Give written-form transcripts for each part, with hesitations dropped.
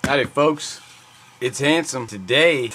Howdy folks, it's Handsome. Today,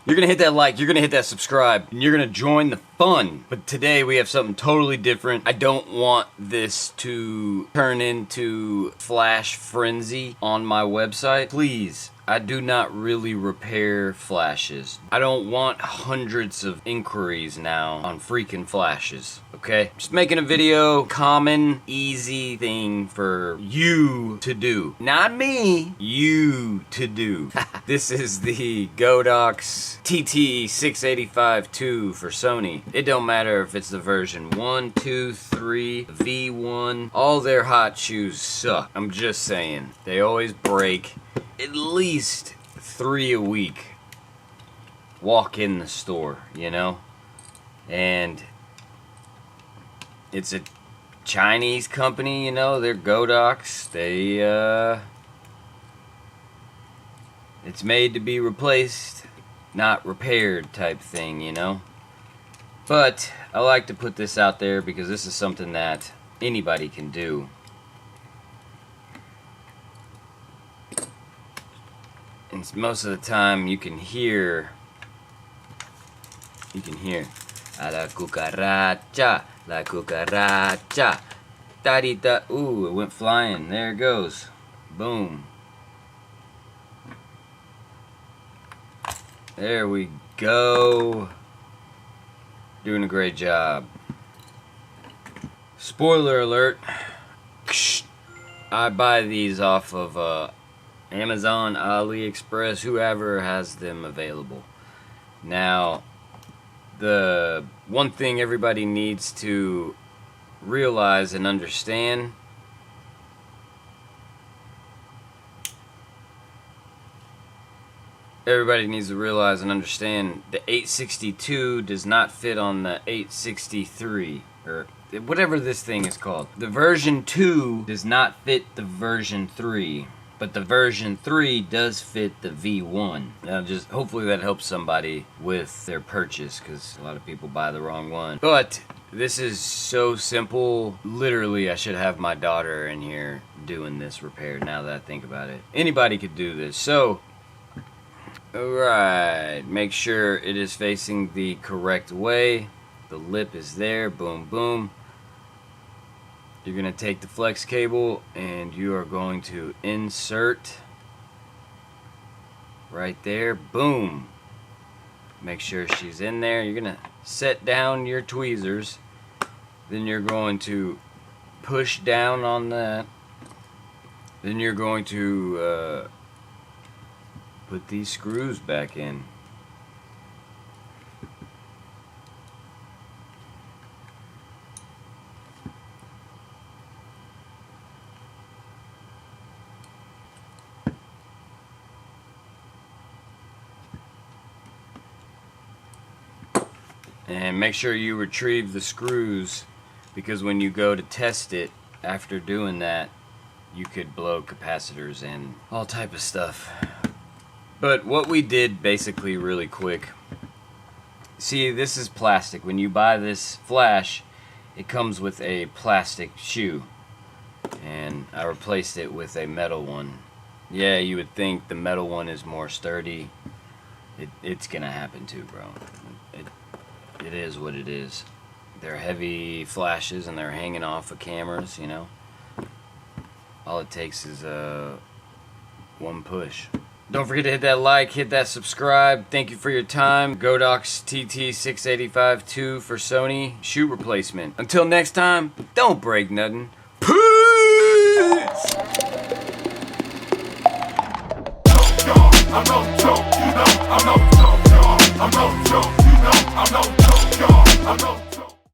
you're gonna hit that like, you're gonna hit that subscribe, and you're gonna join the fun. But today we have something totally different. I don't want this to turn into flash frenzy on my website. Please, I do not really repair flashes. I don't want hundreds of inquiries now on freaking flashes, okay? Just making a video, common, easy thing for you to do. Not me, you to do. This is the Godox TT685 for Sony. It don't matter if it's the version 1, 2, 3, V1. All their hot shoes suck. I'm just saying. They always break. At least 3 a week. Walk in the store, you know? And it's a Chinese company, you know, they're Godox. It's made to be replaced, not repaired type thing, you know? But I like to put this out there because this is something that anybody can do. And most of the time you can hear la cucaracha, tarita. Ooh, it went flying. There it goes. Boom. There we go. Doing a great job. Spoiler alert. I buy these off of Amazon, AliExpress, whoever has them available. Now, the one thing everybody needs to realize and understand the 862 does not fit on the 863, or whatever this thing is called. The version 2 does not fit the version 3. But the version 3 does fit the V1. Now just hopefully that helps somebody with their purchase, because a lot of people buy the wrong one. But this is so simple. Literally, I should have my daughter in here doing this repair now that I think about it. Anybody could do this. So, alright, make sure it is facing the correct way. The lip is there, boom, boom. You're going to take the flex cable and you are going to insert right there. Boom. Make sure she's in there. You're going to set down your tweezers. Then you're going to push down on that. Then you're going to put these screws back in. And make sure you retrieve the screws, because when you go to test it after doing that, you could blow capacitors and all type of stuff. But what we did basically really quick, see, this is plastic. When you buy this flash, it comes with a plastic shoe, and I replaced it with a metal one. Yeah, you would think the metal one is more sturdy. It's gonna happen too, bro. It is what it is. They're heavy flashes and they're hanging off of cameras, you know. All it takes is one push. Don't forget to hit that like, hit that subscribe. Thank you for your time. Godox TT685 for Sony shoe replacement. Until next time, don't break nothing. Peace!